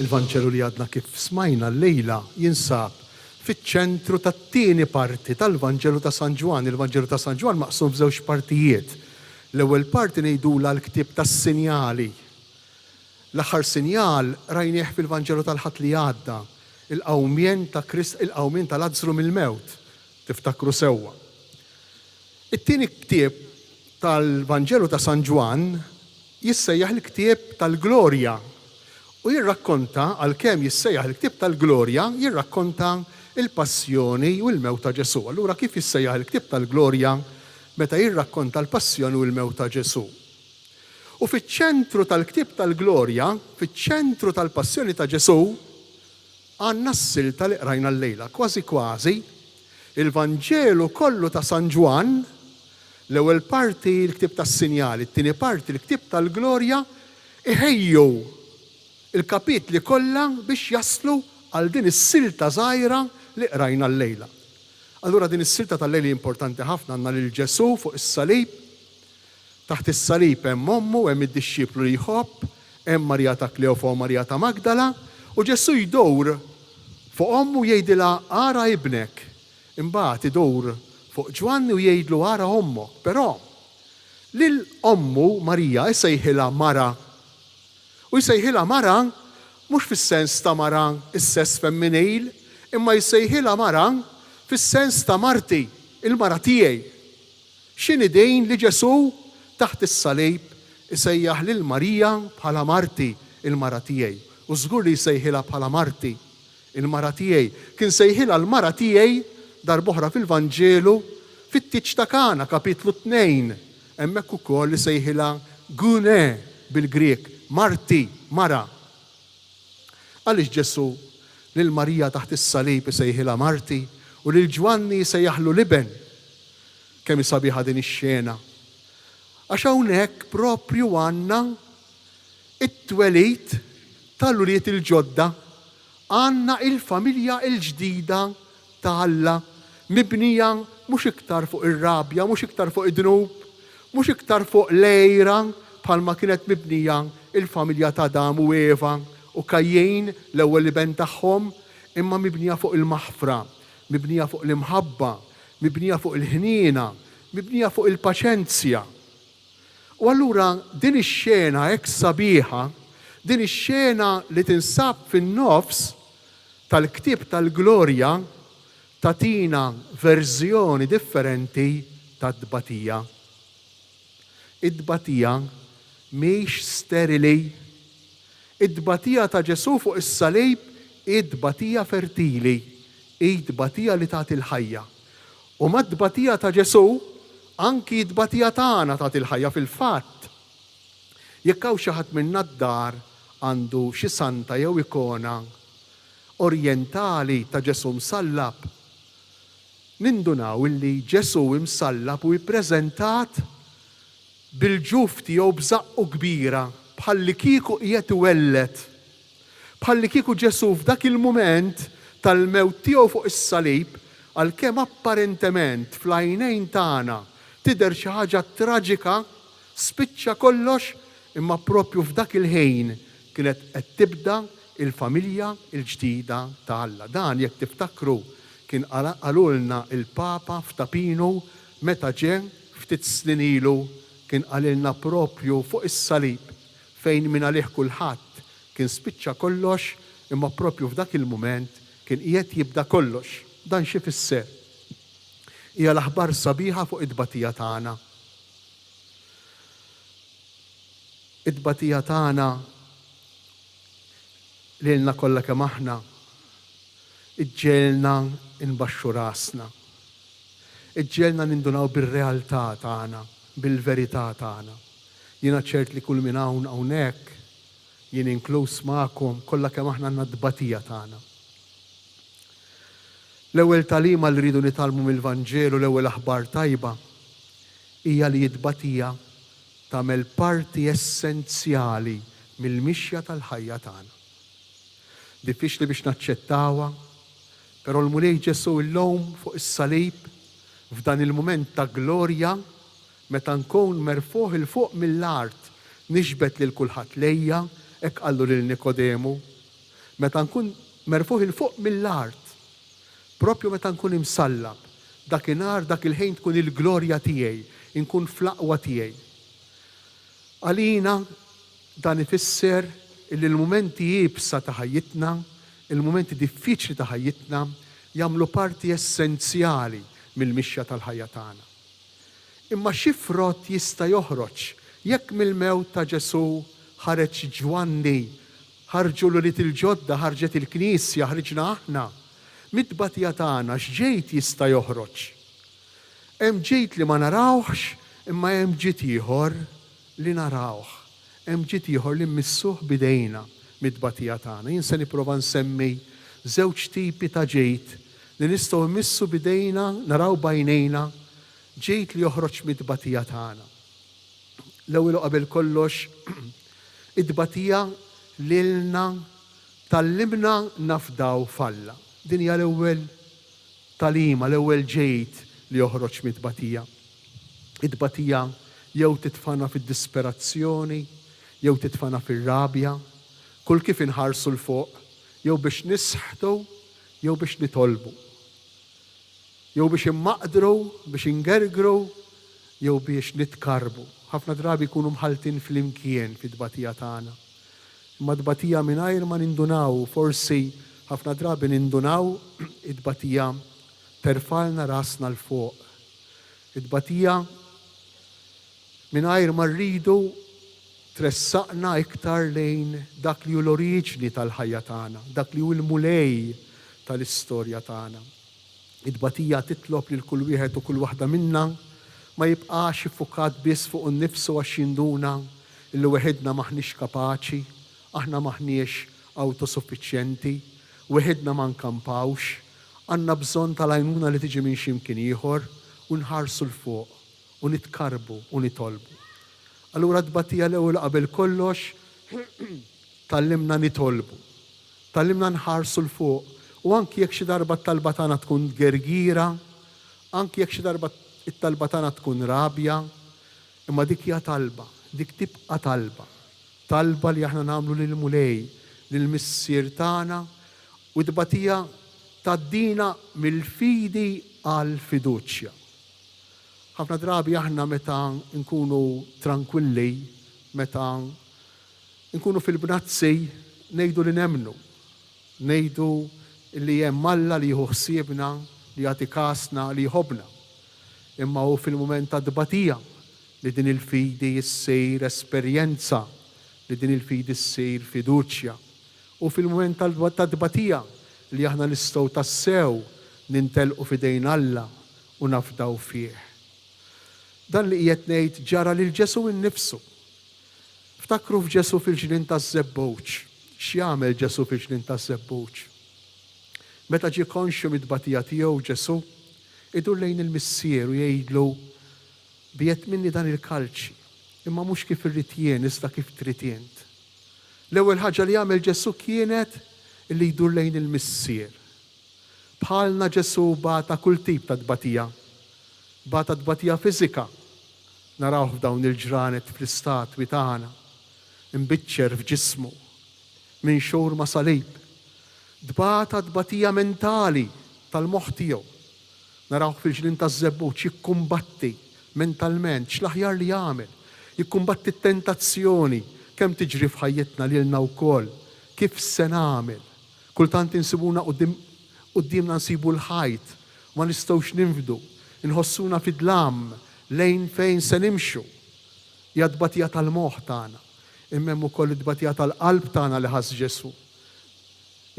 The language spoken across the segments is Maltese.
il-Vanġelu li għadna kif smajna l-lejla jinsab fiċ-ċentru tat-tieni parti tal-Vanġelu ta' San Ġwan. Il-Vanġelu ta' San Ġwan maqsum f'żewġ partijiet. L-ewwel parti ngħidula l-ktieb tas-sinjali. L-aħħar sinjal rajnieh fil-Vanġelu tal-ħadd li għadda, il-qawmien ta' Krist, il-qawmien ta' Lażru mill-mewt, tiftakru sewwa. It-tieni ktieb tal-Vanġelu ta' San Ġwan jissejjaħ l-ktieb tal-Glorja u jirrakkonta għalkemm jissejjaħ l-ktieb tal-Glorja jirrakkonta il-passjoni u l-mewt ta' Ġesu. Allura kif jissejjaħ l-ktieb tal-Glorja meta jirrakkonta l-passjoni u l-mewt ta' Ġesu? U fiċ-ċentru tal-ktieb tal-Glorja, fiċ-ċentru tal-passjoni ta' Ġesu, għandna s-silta li qrajna l-lejla. Kważi kważi il-Vanġelu kollu ta' San Ġwan, l-ewwel parti l-ktieb tas-sinjali, it-tieni parti l-ktieb tal-Glorja, iħejju il-kapitli kollha biex jaslu għal din is-silta żgħira li qrajna l-lejla. Allura din is-silta tal-lejli importanti ħafna, għandna lil Ġesu fuq is-salib, taħt is-salib hemm ommu, hemm id-dixxiplu li jħobb, hemm Marija ta' Kleofa u Marija ta' Magdala, u Ġesu jdowr fuq ommu jgħidilha ara ibnek, imbagħad idowr fuq Ġwanni u jgħidlu ara ommok, però lil ommu Marija jsejħilha Mara. U jsejħilha Mara mhux fis-sens ta' Mara is-sess femminil, imma jsejħilha Mara fis-sens ta' Marti, il-Mara tiegħi. X'inidejn li Ġesu taħt is-salib isejjaħ lil Marija bħala Marti, il-Mara tiegħi. U żgur li jsejħilha bħala Marti, il-Mara tiegħi. Kien sejħilha l-Mara tiegħi darb'oħra fil-Vanġelu fit-Tiċ ta' Kana, kapitlu 2. Hemmhekk ukoll li sejħilha Gune bil-Grek, Marti, Mara. Għaliex Ġesu lil Marija taħt is-salib isejħilha Marti u lil Ġwanni jsejjaħlu Liben. Kemm sabiħa din ix-xena. Għax hawnhekk proprju għandna it-twelid tal-uliet il-ġodda, għandna il-familja il-ġdida ta' Alla, mibnija mhux iktar fuq ir-rabja, mhux iktar fuq id-dnub, mhux iktar fuq lejra bħalma kienet mibnija il-familja ta' Adam u Eva u Kajjin l-ewwel iben tagħhom, imma mibnija fuq il-maħfra, mibnija fuq l-imħabba, mibnija fuq il-ħniena, mibnija fuq il-paċenzja. U allura din ix-xena hekk sabiħa, din ix-xena li tinsab fin-nofs tal-ktieb tal-Glorja tatina verżjoni differenti tad-dbatija. Id-dbatija mhix sterili. Id-dbatija ta' Ġesu fuq is-salib id-dbatija fertili, id-dbatija li tagħti l-ħajja. U mad-dbatija ta' Ġesu anki id-dbatija tagħna tagħti l-ħajja fil-fatt. Jekk hawn xi ħadd minna d-dar għandu xi santa jew ikona orjentali ta' Ġesu msallab, nindunaw illi Ġesu imsallab u ippreżentat bil-ġuf tiegħu b'żaqqu kbira bħalli kieku qiegħed iwellet. Bħalli kieku Ġesu f'dak il-mument tal-mewt tiegħu fuq is-salib għalkemm apparentement fl-għajnejn tagħna tidher xi ħaġa traġika, spiċċa kollox, imma proprju f'dak il-ħin kienet qed tibda il-familja il-ġdida ta' Alla. Dan jekk tiftakru kien qalulna il-Papa f'Tapinu meta ġie ftit snin ilu, kien qalilna proprju fuq is-salib fejn min għalih kulħadd kien spiċċa kollox, imma proprju f'dak il-mument kien qiegħed jibda kollox. Dan xi fisser? Hija l-aħbar sabiħa fuq id-dbatija tagħna. Id-dbatija tagħna lilna kollha kemm aħna iġġielna inbaxxu rasna. Iġġielna nindunaw bir-realtà tagħna, bil-verità tagħna. Jiena ċert li kull min hawn hawnhekk, jien inkluż magħkom, kollha kemm aħna għandna d-dbatija tagħna. L-ewwel tagħliema li rridu nitalmu mill-Vanġelu, l-ewwel aħbar tajba, hija li d-dbatija tagħmel parti essenzjali mill-mixja tal-ħajja tagħna. Diffiċli biex naċċettawha, però l-mulej Ġesu llum fuq is-salib f'dan il-mument ta' glorja meta nkun merfuħ il fuq mill-art nixbet lil kulħadd lejja, hekk qallu lil Nikodemu, Meta nkun merfuħ il-fuq mill-art, propju meta nkun imsallab, dakinhar dak il-ħin tkun il-glorja tiegħi, inkun fl-aqwa tiegħi. Għalina dan ifisser li l-mumenti jibsa ta' ħajjitna, il-mumenti diffiċli ta' ħajjitna jagħmlu parti essenzjali mill-mixja tal-ħajja tagħna. Imma xi frott jista' joħroġ jekk mill-mewt ta' Ġesu ħareġ Ġwanni, ħarġu l-uliet il-ġodda, ħarġet il-Knisja, ħriġna aħna. Mid-tbatija tagħna x'ġejt jista' joħroġ? Hemm ġejt li ma narawhx, imma hemm ġid ieħor li narawh. Hemm ġid ieħor li mmissuh bidejna mid-tbatija tagħna. Jien se nipprova nsemmi żewġ tipi ta' ġejt li nistgħu mmissu bidejna, naraw bajnejna, ġejt li joħroġ mid-tbatija tagħna. L-ewwel qabel kollox, id-tbatija lilna tallimna nafdaw falla. Din hija l-ewwel talima, l-ewwel ġejt li joħroġ mid-tbatija. Id-tbatija jew titfana fid-disperazzjoni, jew titfana fir-rabja, kull kif inħarsu l-fuq, jew biex nisħtu, jew biex nitolbu. Jew biex immaqdru, biex ingergru, jew biex nitkarbu. Ħafna drabi jkunu mħaltin fl-imkien fid-tbatija tagħna. Imma d-tbatija mingħajr ma nindunaw, forsi ħafna drabi nindunaw, id-tbatija terfalna rasna l-fuq. Id-tbatija mingħajr ma rridu tressaqna iktar lejn dak li hu l-oriġni tal-ħajja tagħna, dak li hu l-mulej tal-istorja tagħna. Id-tbatija titlob lil kull wieħed u kull waħda minna ma jibqax iffukat biss fuq innifsu għax jinduna illi weħedna maħniex kapaċi, aħna maħniex autosuffiċjenti, weħedna ma nkampawx, għandna bżonn tal-għajnuna li tiġi minn x'imkien ieħor u nħarsu l-fuq u nitkarbu u nitolbu. Allura d-tbatija l-ewwel qabel kollox tallimna nitolbu, tallimna nħarsu l-fuq u anki jekk xi darba t-talba tagħna tkun gergira, anki jekk xi darba it-talba tagħna tkun rabja, imma dik hija talba, dik tibqa' talba. Talba li aħna nagħmlu lil mulej, lil missier tagħna u d-tbatija taddina mill-fidi għal fiduċja. Ħafna drabi aħna meta nkunu tranquilli, meta nkunu fil-bnazzi, ngħidu li nemnu, ngħidu li hemm Alla li jieħu ħsiebna, li jagħti kasna, li jħobbna. Imma hu fil-mument ta' d-tbatija li din il-fidi ssir esperjenza, li din il-fidi ssir fiduċja. U fil-mument ta' d-tbatija li aħna nistgħu tassew nintelqu fidejn Alla u nafdaw fih. Dan li qiegħed ngħid ġara lil Ġesu innifsu. Ftakru f'Ġesu fil-ġnien taż-żebbuġ. X'jagħmel Ġesu fil-ġnien taż-żebbuġ? Meta ġie konxju mid-tbatija tiegħu Ġesu, idur lejn il-missier u jgħidlu biet minni dan il-kalċi, imma mhux kif irrid jien, iżda kif trid int. L-ewwel ħaġa li jagħmel Ġesu kienet li jdur lejn il-missier. Bħalna Ġesu bata kull tip ta' tbatija. Bata tbatija fiżika, narawh f'dawn il-ġranet fl-istatwi tagħna, imbiċċer f'ġismu, minn xhur ma' salib. Bata tbatija mentali tal-moħħ tiegħu. Narawh fil-ġnien taż-żebbuġ jikkumbatti mentalment x'l-aħjar li jagħmel, jikkumbatti t-tentazzjoni kemm tiġri f'ħajjitna lilna wkoll, kif se nagħmel. Kultant insibuna qudiemna nsibu l-ħajt, ma nistgħux ninfdu. Inħossuna fid-dlam lejn fejn se nimxu. Hija tbatija tal-moħħ tagħna. Imma hemm ukoll id-tbatija tal-qalb tagħna li ħass Ġesu.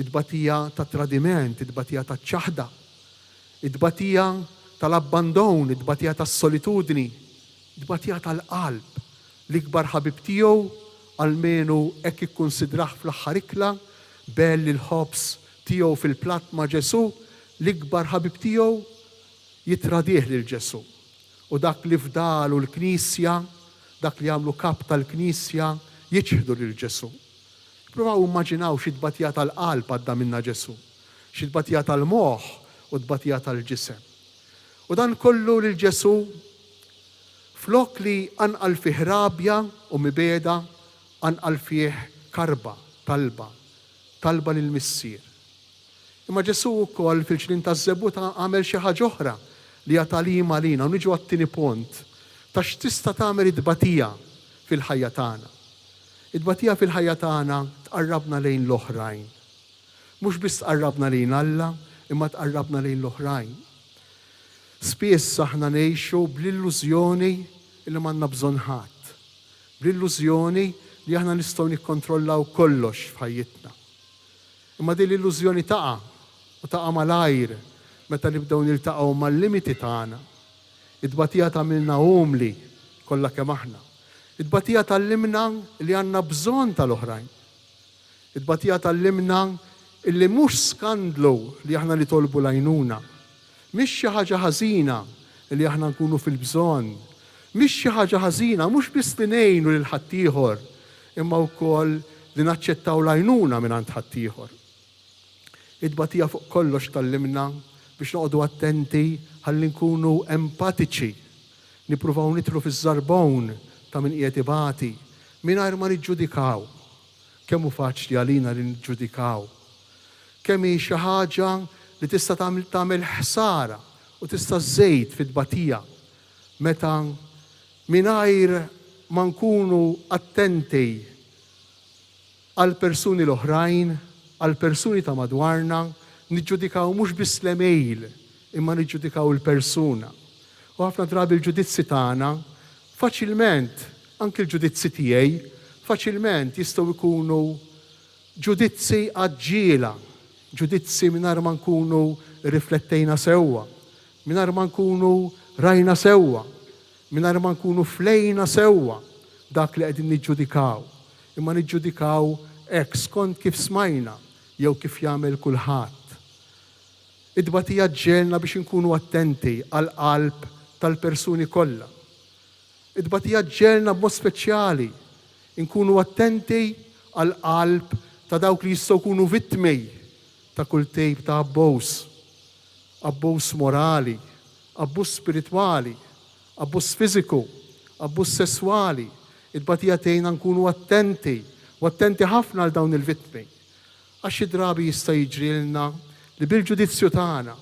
Id-tbatija tat-tradiment, id-tbatija taċ-ċaħda, id-tbatija tal-abbandon, id-tbatija tas-solitudni, id-tbatija tal-qalb. L-ikbar ħabib tiegħu almenu hekk ikkunsidrah fl-aħħar ikla, belli l-ħobs tiegħu fil-platt ma' Ġesu, l-ikbar ħabib tiegħu jitradih lil Ġesu. U dak li fdalu l-Knisja, dak li għamlu kap tal-Knisja, jiċħdu lil Ġesu. Provaw immaġinaw xi tbatija tal-qalb għadda minna Ġesu, xi tbatija tal-moħħ u tbatija tal-ġisem. U dan kollu lil Ġesu flok li anqal fih rabja u mibeda, anqal fih karba, talba, talba lill-missier. Imma Ġesu wkoll fil-ġnien taż-żebbuta għamel xi ħaġa oħra li hija tagħlima lina u niġu għat-tieni punt ta' x'tista' tagħmel id-tbatija fil-ħajja tagħna. Id-tbatija fil-ħajja tagħna tqarrabna lejn l-oħrajn. Mhux biss tqarrabna lejn Alla, imma tqarrabna lejn l-oħrajn. Spiss aħna ngħixu bl-illużjoni li m'għandna bżonn ħadd. Bl-illużjoni li aħna nistgħu nikkontrollaw kollox f'ħajjitna. Imma din l-illużjoni taqa' malajr meta nibdew niltaqgħu mal-limiti tagħna. Id-tbatija tagħmilna umli kollha kemm aħna. Id-tbatija tallimna li għandna bżonn tal-oħrajn. Id-tbatija tallimna illi mhux skandlu li aħna nitolbu l-għajnuna. Mhix xi ħaġa ħażina li aħna nkunu fil-bżonn. Mhix xi ħaġa ħażina mhux biss li ngħinu lil ħaddieħor, imma wkoll li naċċettaw l-għajnuna mingħand ħaddieħor. Id-tbatija fuq kollox tallimna biex noqogħdu attenti ħalli nkunu empatiċi, nippruvaw nidħlu fiż-żarbon ta' min qiegħed ibati mingħajr ma niġġudikaw. Kemm hu faċli għalina li niġġudikaw. Kemm hi xi ħaġa li tista' tagħmel ħsara u tista' żżejt fit-tbatija meta mingħajr ma nkunu attenti għal persuni l-oħrajn, għal persuni ta' madwarna, niġġudikaw mhux biss l-email, imma niġġudikaw il-persuna. U ħafna drabi l-ġudizzi tagħna faċilment, anke l-ġudizzi tiegħi, faċilment jistgħu jkunu ġudizzi għaġġiela, ġudizzi mingħajr ma nkunu riflettejna sewwa, mingħajr ma nkunu rajna sewwa, mingħajr ma nkunu flejna sewwa dak li qegħdin niġġudikaw. Imma niġġudikaw hekk skont kif smajna jew kif jagħmel kulħadd. Id-tbatija ġġelna biex inkunu attenti għal qalb tal-persuni kollha. Id-tbatija ġġelna b'mod speċjali inkunu attenti għal qalb ta' dawk li jistgħu jkunu vittmi ta' kull tip ta' abbuż morali, abbuż spiritwali, abbuż fiżiku, abbuż sesswali. Id-tbatija tgħinna nkunu attenti u attenti ħafna għal dawn il-vittmi. Għax xi drabi jista' jiġrilna li bil-ġudizzju tagħna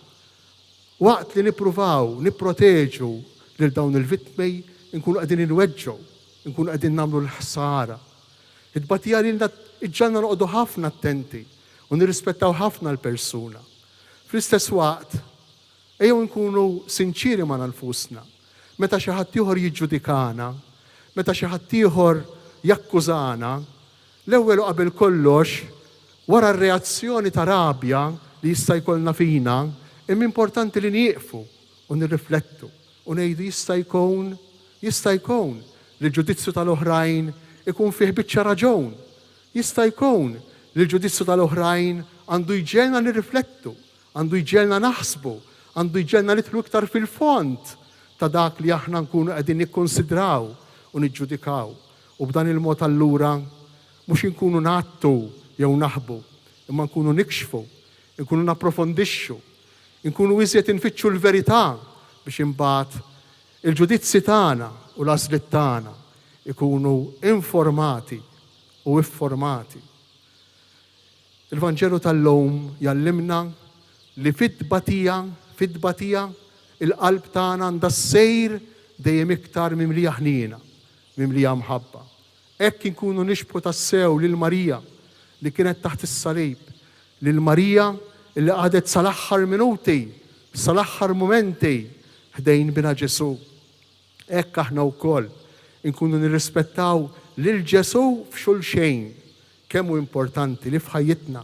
waqt li nippruvaw nipproteġu lil dawn il-vittmi nkunu qegħdin inweġġgħu, nkunu qegħdin nagħmlu l-ħsara. Id-tbatija lilna iġġalna noqogħdu ħafna attenti u nirrispettaw ħafna l-persuna. Fl-istess waqt, ejjew nkunu sinċiri ma' nfusna. Meta xi ħadd ieħor jiġġudikana, meta xi ħadd ieħor jakkużana, l-ewwel u qabel kollox, wara r-reazzjoni ta' rabja li jista' jkollna fina, imma importanti li nieqfu u nirriflettu u ngħidu jista' jkun li l-ġudizzju tal-oħrajn ikun fih biċċa raġun. Jista' jkun li l-ġudizzju tal-oħrajn għandu jġelna nirriflettu, għandu jġelna naħsbu, għandu jġelna nidħlu iktar fil-fond ta' dak li aħna nkunu qegħdin nikkonsidraw u niġġudikaw. U b'dan il-mod allura mhux inkunu nattu jew naħbu, imma nkunu nikxfu, nkunu napprofondixxu, nkunu iżjed infittxu l-verità biex imbagħad il-ġudizzi tagħna u l-għażliet tagħna ikunu informati u iffurmati. Il-Vanġelu tal-lum jallimna li fit-tbatija il-qalb tagħna għandha ssejr dejjem iktar mimlija ħniena, mimlija mħabba. Hekk inkunu nixbħu tassew lil Marija li kienet taħt is-salib, lil Marija li qadet sal-aħħar minuti, sal-aħħar mumenti ħdejn bina Ġesu. Hekk aħna wkoll inkunu nirrispettaw lil Ġesu f'xulxejn. Kemm hu importanti li f'ħajjitna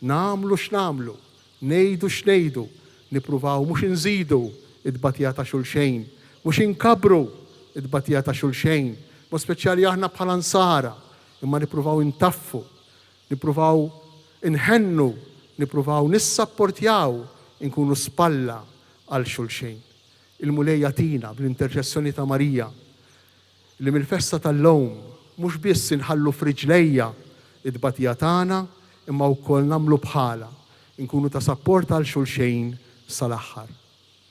nagħmlu x'nagħmlu, ngħidu x'ngħidu, nippruvaw mhux inżidu id-tbatija ta' xulxejn, mhux inkabru id-tbatija ta' xulxejn, mod speċjali aħna bħala nsara, imma nippruvaw intaffu, nippruvaw inħennu, nippruvaw nissapportjaw inkunu spalla għal xulxejn. Il-mulejja tina bl-interċessjoni ta' Marija li mill-festa tal-lowm mhux biss inħallu f'riġlejja id-tbatija tagħna imma wkoll nagħmlu bħala inkunu ta' sapport għal xulxejn sal-aħħar.